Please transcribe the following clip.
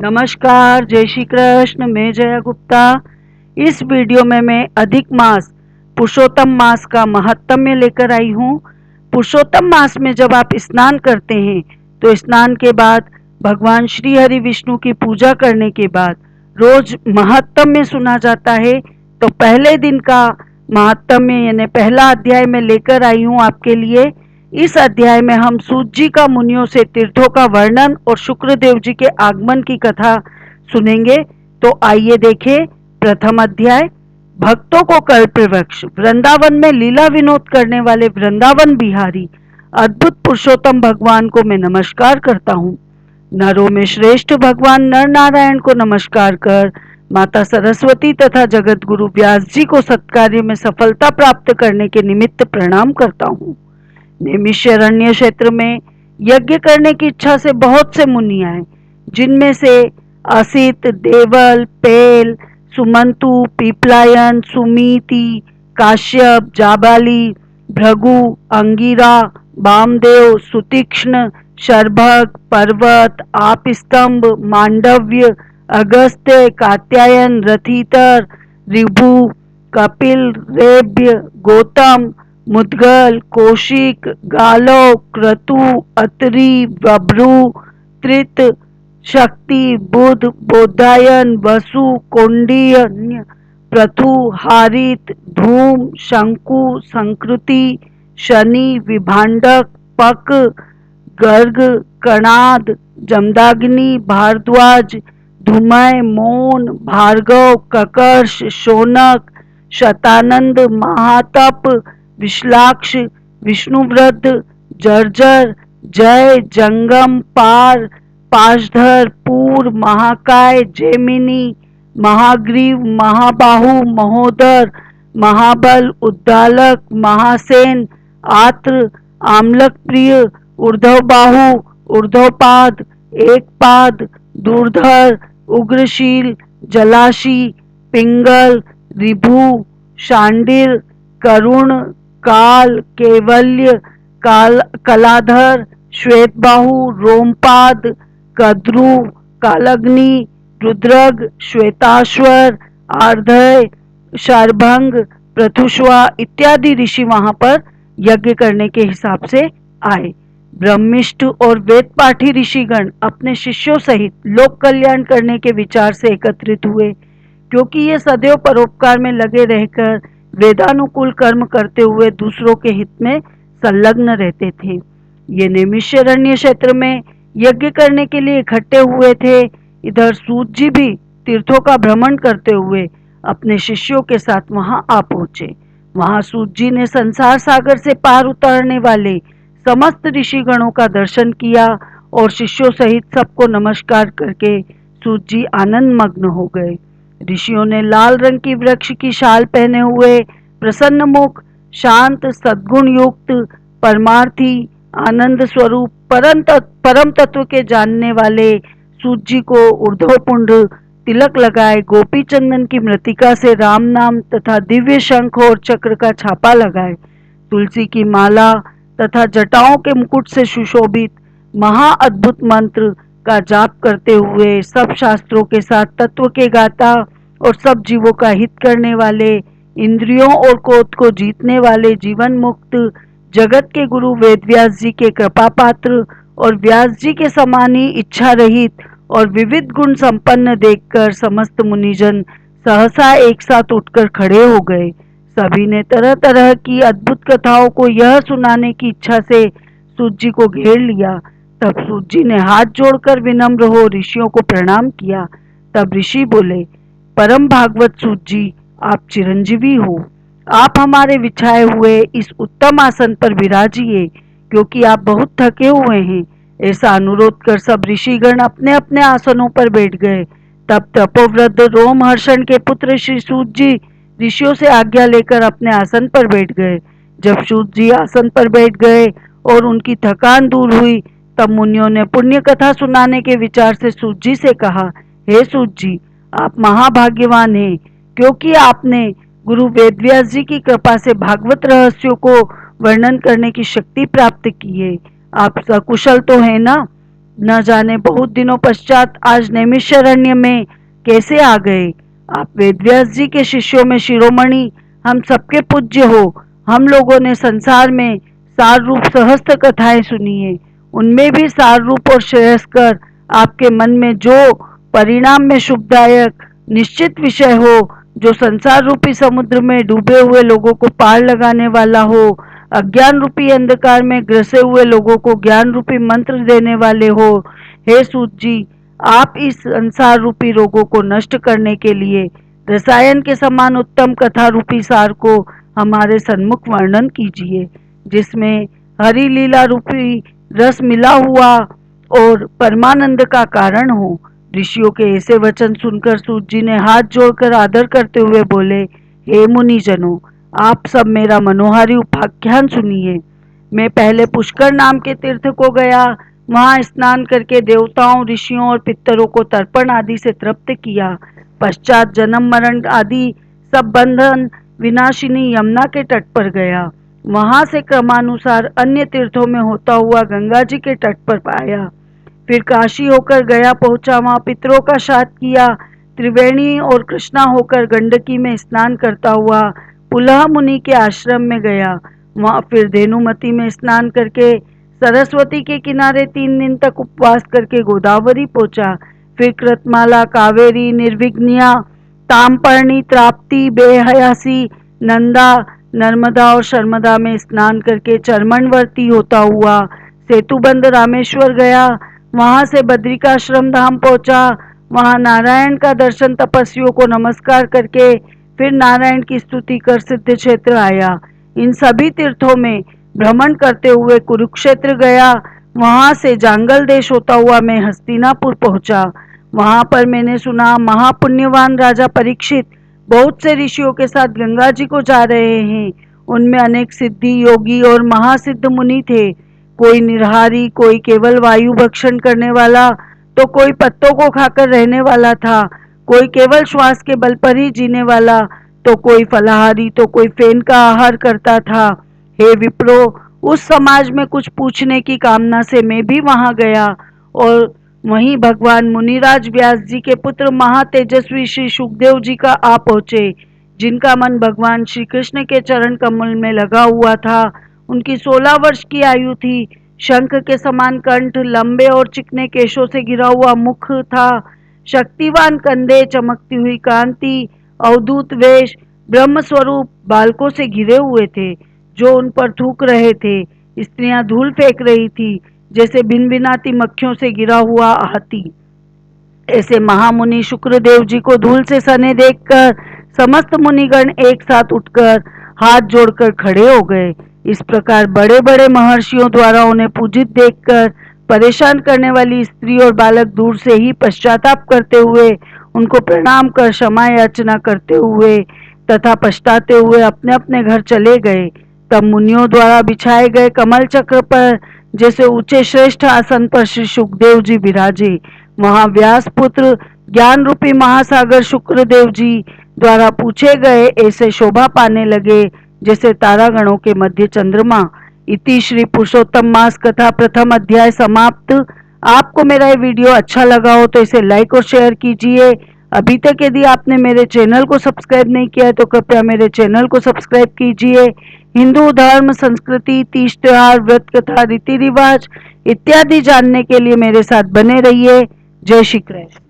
नमस्कार, जय श्री कृष्ण। मैं जया गुप्ता। इस वीडियो में मैं अधिक मास पुरुषोत्तम मास का महत्म्य लेकर आई हूँ। पुरुषोत्तम मास में जब आप स्नान करते हैं तो स्नान के बाद भगवान श्री हरि विष्णु की पूजा करने के बाद रोज महत्म्य सुना जाता है। तो पहले दिन का महत्म्य यानी पहला अध्याय में लेकर आई हूँ आपके लिए। इस अध्याय में हम सूत जी का मुनियों से तीर्थों का वर्णन और शुक्रदेव जी के आगमन की कथा सुनेंगे। तो आइए देखें प्रथम अध्याय। भक्तों को कल्पवृक्ष। वृंदावन में लीला विनोद करने वाले वृंदावन बिहारी अद्भुत पुरुषोत्तम भगवान को मैं नमस्कार करता हूँ। नरों में श्रेष्ठ भगवान नर नारायण को नमस्कार कर माता सरस्वती तथा जगत गुरु व्यास जी को सत्कार्य में सफलता प्राप्त करने के निमित्त प्रणाम करता हूँ। नैमिषारण्य क्षेत्र में यज्ञ करने की इच्छा से बहुत से मुनि आए, जिनमें से असित, देवल, पेल, सुमंतु, पीपलायन, सुमीति, काश्यप, जाबाली, भृगु, अंगिरा, वामदेव, सुतीक्ष्ण, शर्भग, पर्वत, आपस्तंभ, मांडव्य, अगस्त्य, कात्यायन, रथितर, ऋभु, कपिल, रेभ्य, गौतम, मुद्गल, कौशिक, गालो, क्रतु, अत्रि, बभ्रु, त्रित, शक्ति, बुध, बोधायन, वसु, कौंडिन्य, पृथु, हारित, धूम, शंकु, संकृति, शनि, विभांडक, पक, गर्ग, कणाद, जमदाग्नि, भारद्वाज, धूमय, मौन, भार्गव, ककर्ष, शौनक, शतानंद, महातप, विश्लाक्ष, विष्णुव्रत, जर्जर, जय, जंगम, पार, पाशधर, पूर, महाकाय, जैमिनी, महाग्रीव, महाबाहु, महोदर, महाबल, उद्दालक, महासेन, आत्र, आमलक प्रिय, ऊर्ध्वबाहु, ऊर्ध्वपाद, एकपाद, दूरधर, उग्रशील, जलाशी, पिंगल, ऋभु, शांडिल, करुण, काल, केवल्य, कलाधर, श्वेतबाहु, रोमपाद, कद्रु, कालग्नि, रुद्रग, श्वेताश्वर, आर्धय, शार्भंग, प्रथुष्वा इत्यादि ऋषि वहां पर यज्ञ करने के हिसाब से आए। ब्रह्मिष्ठ और वेद पाठी ऋषिगण अपने शिष्यों सहित लोक कल्याण करने के विचार से एकत्रित हुए, क्योंकि ये सदैव परोपकार में लगे रहकर वेदानुकूल कर्म करते हुए दूसरों के हित में संलग्न रहते थे। ये नैमिषारण्य क्षेत्र में यज्ञ करने के लिए इकट्ठे हुए थे। इधर सूत जी भी तीर्थों का भ्रमण करते हुए अपने शिष्यों के साथ वहां आ पहुंचे। वहां सूत जी ने संसार सागर से पार उतरने वाले समस्त ऋषिगणों का दर्शन किया और शिष्यों सहित सबको नमस्कार करके सूत जी आनंद मग्न हो गए। ऋषियों ने लाल रंग की वृक्ष की शाल पहने हुए प्रसन्न मुख, शांत, सद्गुण युक्त, परमार्थी, आनंद स्वरूप, परम तत्व के जानने वाले सूत जी को ऊर्ध्वपुंड तिलक लगाए, गोपी चंदन की मृतिका से राम नाम तथा दिव्य शंख और चक्र का छापा लगाए, तुलसी की माला तथा जटाओं के मुकुट से सुशोभित महा अद्भुत मंत्र का जाप करते हुए सब शास्त्रों के साथ तत्व के गाता और सब जीवों का हित करने वाले, इंद्रियों और क्रोध को जीतने वाले, जीवन मुक्त, जगत के गुरु वेदव्यास जी के कृपा पात्र और व्यास जी के समान ही इच्छा रहित और विविध गुण संपन्न देखकर समस्त मुनिजन सहसा एक साथ उठकर खड़े हो गए। सभी ने तरह तरह की अद्भुत कथाओं को यह सुनाने की इच्छा से सूत जी को घेर लिया। तब सूत जी ने हाथ जोड़कर विनम्र हो ऋषियों को प्रणाम किया। तब ऋषि बोले, परम भागवत सूत जी, आप चिरंजीवी हो। आप हमारे बिछाए हुए इस उत्तम आसन पर विराजिए, क्योंकि आप बहुत थके हुए हैं। ऐसा अनुरोध कर सब ऋषिगण अपने अपने आसनों पर बैठ गए। तब तपोवृद्ध रोमहर्षण के पुत्र श्री सूत जी ऋषियों से आज्ञा लेकर अपने आसन पर बैठ गए। जब सूत जी आसन पर बैठ गए और उनकी थकान दूर हुई, तब मुनियों ने पुण्य कथा सुनाने के विचार से सूत जी से कहा, हे सूत जी, आप महाभाग्यवान हैं, क्योंकि आपने गुरु वेदव्यास जी की कृपा से भागवत रहस्यों को वर्णन करने की शक्ति प्राप्त की है। आप सकुशल तो है ना? न जाने बहुत दिनों पश्चात आज नैमिषारण्य में कैसे आ गए। आप वेदव्यास जी के शिष्यों में शिरोमणि, हम सबके पूज्य हो। हम लोगों ने संसार में सार रूप सहस्त्र कथाएं सुनी है, उनमें भी सार रूप और श्रेयस्कर आपके मन में जो परिणाम में शुभदायक निश्चित विषय हो, जो संसार रूपी समुद्र में डूबे हुए लोगों को पार लगाने वाला हो, अज्ञान रूपी अंधकार में ग्रसे हुए लोगों को ज्ञान रूपी मंत्र देने वाले हो। हे सूत जी, आप इस संसार रूपी रोगों को नष्ट करने के लिए रसायन के समान उत्तम कथा रूपी सार को हमारे सन्मुख वर्णन कीजिए, जिसमें हरि लीला रूपी रस मिला हुआ और परमानंद का कारण हो। ऋषियों के ऐसे वचन सुनकर सूत जी ने हाथ जोड़कर आदर करते हुए बोले, हे मुनि जनों, आप सब मेरा मनोहारी उपाख्यान सुनिए। मैं पहले पुष्कर नाम के तीर्थ को गया, वहां स्नान करके देवताओं, ऋषियों और पितरों को तर्पण आदि से तृप्त किया। पश्चात जन्म मरण आदि सब बंधन विनाशिनी यमुना के तट पर गया। वहां से क्रमानुसार अन्य तीर्थों में होता हुआ गंगा जी के तट पर आया। फिर काशी होकर गया पहुंचा, वहां पितरों का श्राद्ध किया। त्रिवेणी और कृष्णा होकर गंडकी में स्नान करता हुआ पुलह मुनि के आश्रम में गया। वहां फिर धेनुमती में स्नान करके सरस्वती के किनारे 3 दिन तक उपवास करके गोदावरी पहुंचा। फिर कृतमाला, कावेरी, निर्विघ्निया, तामपर्णी, त्राप्ति, बेहयासी, नंदा, नर्मदा और शर्मदा में स्नान करके चरमनवर्ती होता हुआ सेतुबंद रामेश्वर गया। वहां से बद्रिकाश्रम धाम पहुंचा। वहां नारायण का दर्शन तपस्वियों को नमस्कार करके फिर नारायण की स्तुति कर सिद्ध क्षेत्र आया। इन सभी तीर्थों में भ्रमण करते हुए कुरुक्षेत्र गया। वहां से जांगल देश होता हुआ मैं हस्तिनापुर पहुंचा। वहां पर मैंने सुना महापुण्यवान राजा परीक्षित बहुत से ऋषियों के साथ गंगा जी को जा रहे हैं। उनमें अनेक सिद्धि योगी और महासिद्ध मुनि थे। कोई निराहारी, कोई केवल वायु भक्षण करने वाला, तो कोई पत्तों को खाकर रहने वाला था। कोई केवल श्वास के बल पर ही जीने वाला, तो कोई फलाहारी, तो कोई फेन का आहार करता था। हे विप्रो, उस समाज में कुछ पूछने की कामना से मैं भी वहां गया और वहीं भगवान मुनिराज व्यास जी के पुत्र महातेजस्वी श्री सुखदेव जी का आ पहुंचे, जिनका मन भगवान श्री कृष्ण के चरण कमल में लगा हुआ था। उनकी 16 वर्ष की आयु थी। शंख के समान कंठ, लंबे और चिकने केशों से घिरा हुआ मुख था। शक्तिवान कंधे, चमकती हुई कांति, अवधूत वेश, ब्रह्म स्वरूप बालकों से घिरे हुए थे जो उन पर थूक रहे थे। स्त्रियां धूल फेंक रही थी जैसे भिनभिनाती मक्खियों से घिरा हुआ हाथी। ऐसे महामुनि शुक्रदेव जी को धूल से सने देखकर समस्त मुनिगण एक साथ उठकर हाथ जोड़कर खड़े हो गए। इस प्रकार बड़े बड़े महर्षियों द्वारा उन्हें पूजित देखकर परेशान करने वाली स्त्री और बालक दूर से ही पश्चाताप करते हुए उनको प्रणाम कर क्षमा याचना करते हुए तथा पछताते हुए अपने अपने घर चले गए। तब मुनियों द्वारा बिछाए गए कमल चक्र पर जैसे ऊंचे श्रेष्ठ आसन पर श्री सुखदेव जी विराजे। वहां व्यास पुत्र ज्ञान रूपी महासागर शुक्रदेव जी द्वारा पूछे गए ऐसे शोभा पाने लगे जैसे तारागणों के मध्य चंद्रमा। इति श्री पुरुषोत्तम मास कथा प्रथम अध्याय समाप्त। आपको मेरा ये वीडियो अच्छा लगा हो तो इसे लाइक और शेयर कीजिए। अभी तक यदि आपने मेरे चैनल को सब्सक्राइब नहीं किया है तो कृपया मेरे चैनल को सब्सक्राइब कीजिए। हिंदू धर्म, संस्कृति, तीज त्योहार, व्रत कथा, रीति रिवाज इत्यादि जानने के लिए मेरे साथ बने रहिए। जय श्री कृष्ण।